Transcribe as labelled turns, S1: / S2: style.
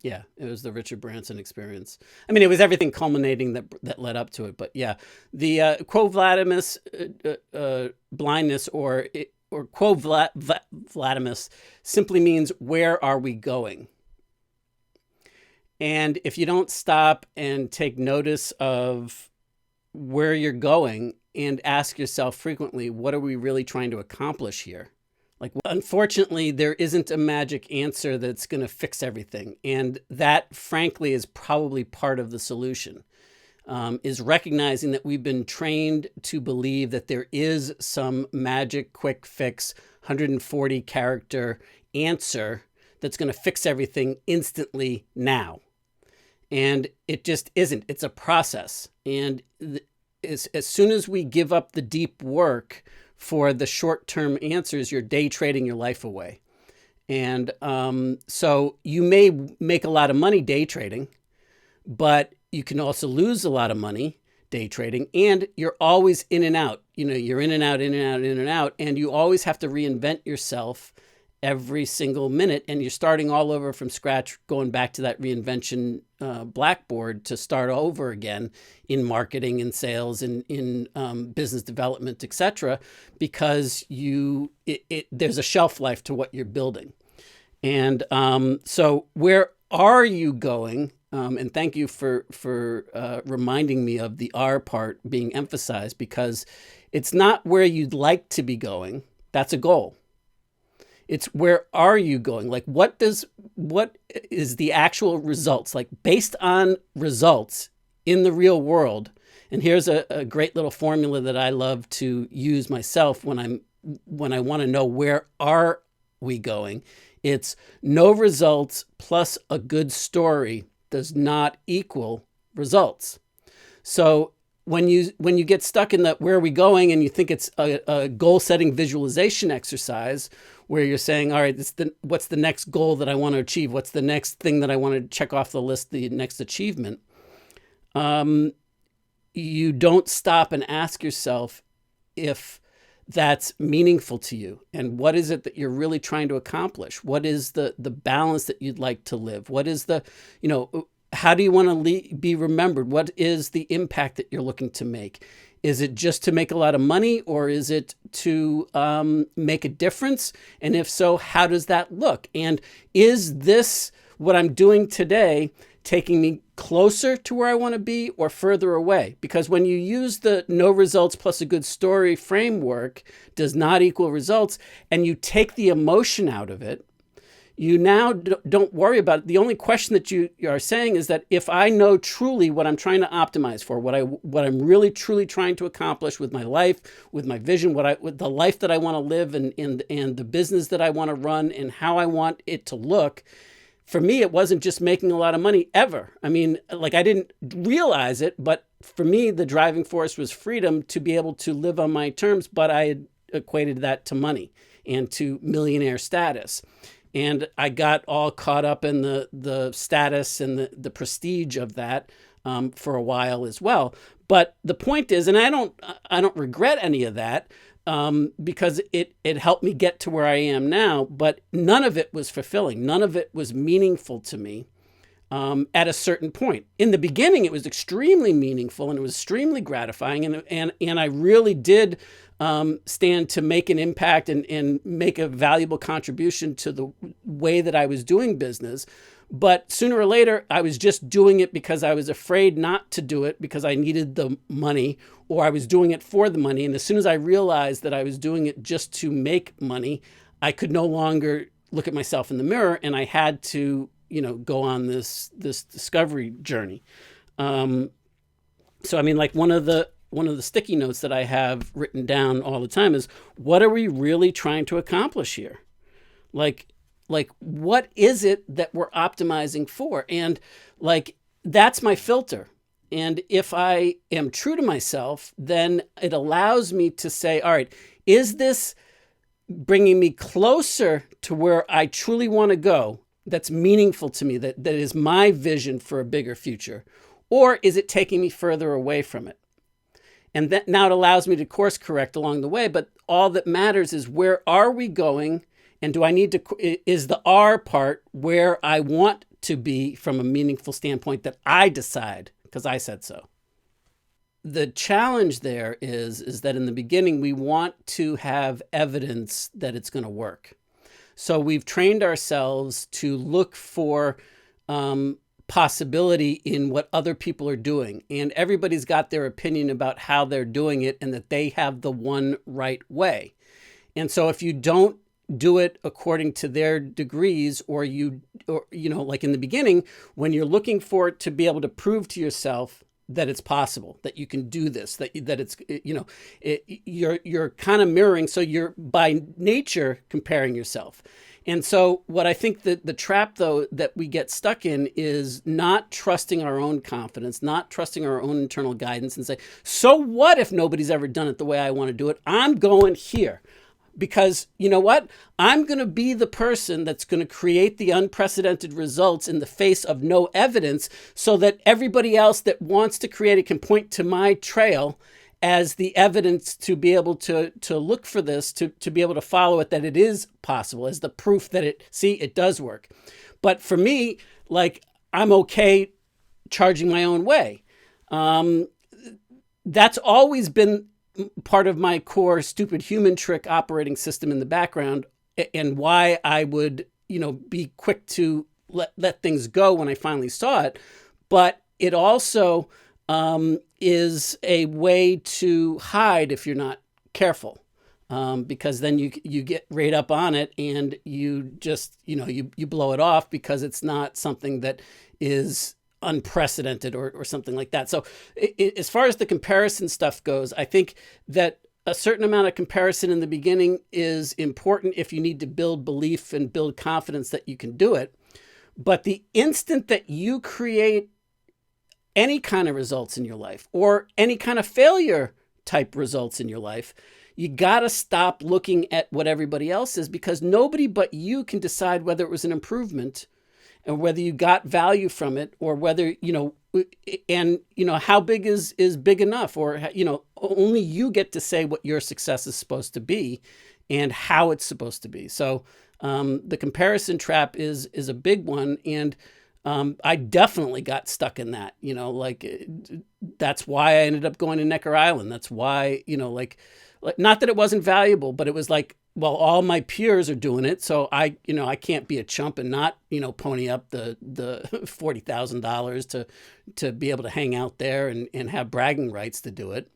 S1: Yeah, it was the Richard Branson experience. I mean, it was everything culminating that led up to it. But yeah, the Quo Vladumus blindness, or Vladumus, simply means where are we going? And if you don't stop and take notice of where you're going and ask yourself frequently, what are we really trying to accomplish here? Like, unfortunately, there isn't a magic answer that's going to fix everything. And that, frankly, is probably part of the solution, is recognizing that we've been trained to believe that there is some magic, quick fix, 140 character answer that's going to fix everything instantly now. And it just isn't. It's a process. And as soon as we give up the deep work for the short-term answers, you're day trading your life away. And so you may make a lot of money day trading, but you can also lose a lot of money day trading, and you're always in and out. You know, you're in and out, in and out, in and out, and you always have to reinvent yourself every single minute, and you're starting all over from scratch, going back to that reinvention blackboard to start over again in marketing and sales and in business development, etc., because there's a shelf life to what you're building. And so where are you going? And thank you for reminding me of the R part being emphasized, because it's not where you'd like to be going. That's a goal. It's where are you going? Like, what is the actual results? Like, based on results in the real world. And here's a great little formula that I love to use myself when I want to know where are we going. It's no results plus a good story does not equal results. So when you get stuck in that where are we going, and you think it's a goal setting visualization exercise where you're saying, all right, what's the next goal that I want to achieve? What's the next thing that I want to check off the list, the next achievement? You don't stop and ask yourself if that's meaningful to you, and what is it that you're really trying to accomplish? What is the balance that you'd like to live? What is how do you want to be remembered? What is the impact that you're looking to make? Is it just to make a lot of money, or is it to make a difference? And if so, how does that look? And is this what I'm doing today taking me closer to where I want to be or further away? Because when you use the no results plus a good story framework does not equal results, and you take the emotion out of it, you now don't worry about it. The only question that you are saying is that if I know truly what I'm trying to optimize for, what I'm really truly trying to accomplish with my life, with my vision, with the life that I want to live, and the business that I want to run, and how I want it to look. For me, it wasn't just making a lot of money ever. I mean, like, I didn't realize it, but for me, the driving force was freedom to be able to live on my terms, but I had equated that to money and to millionaire status. And I got all caught up in the status and the prestige of that for a while as well. But the point is, and I don't regret any of that, because it helped me get to where I am now, but none of it was fulfilling. None of it was meaningful to me at a certain point. In the beginning, it was extremely meaningful, and it was extremely gratifying, and I really did stand to make an impact and make a valuable contribution to the way that I was doing business. But sooner or later, I was just doing it because I was afraid not to do it because I needed the money, or I was doing it for the money. And as soon as I realized that I was doing it just to make money, I could no longer look at myself in the mirror, and I had to, go on this discovery journey. So I mean, like, one of the sticky notes that I have written down all the time is, what are we really trying to accomplish here? Like what is it that we're optimizing for? And like, that's my filter. And if I am true to myself, then it allows me to say, all right, is this bringing me closer to where I truly want to go? That's meaningful to me, that is my vision for a bigger future? Or is it taking me further away from it? And that now it allows me to course correct along the way. But all that matters is, where are we going? And do I need to, is the R part where I want to be from a meaningful standpoint that I decide because I said so. The challenge there is that in the beginning, we want to have evidence that it's going to work. So we've trained ourselves to look for possibility in what other people are doing. And everybody's got their opinion about how they're doing it and that they have the one right way. And so if you don't do it according to their degrees, or like in the beginning, when you're looking for it to be able to prove to yourself that it's possible, that you can do this, that it's, you're kind of mirroring. So you're by nature comparing yourself. And so what I think that the trap, though, that we get stuck in is not trusting our own confidence, not trusting our own internal guidance and say, so what if nobody's ever done it the way I want to do it? I'm going here. Because you know what? I'm going to be the person that's going to create the unprecedented results in the face of no evidence so that everybody else that wants to create it can point to my trail as the evidence to be able to look for this, to be able to follow it, that it is possible, as the proof that it does work. But for me, like, I'm okay charging my own way. That's always been part of my core stupid human trick operating system in the background, and why I would, be quick to let things go when I finally saw it. But it also is a way to hide if you're not careful, because then you get right up on it and you just, you blow it off because it's not something that is unprecedented or something like that. So as far as the comparison stuff goes, I think that a certain amount of comparison in the beginning is important if you need to build belief and build confidence that you can do it. But the instant that you create any kind of results in your life or any kind of failure type results in your life, you got to stop looking at what everybody else is, because nobody but you can decide whether it was an improvement and whether you got value from it, or whether, how big is big enough, or, only you get to say what your success is supposed to be and how it's supposed to be. So the comparison trap is a big one. And I definitely got stuck in that, that's why I ended up going to Necker Island. That's why, not that it wasn't valuable, but it was like, well, all my peers are doing it, so I can't be a chump and not, pony up the $40,000 to be able to hang out there and have bragging rights to do it.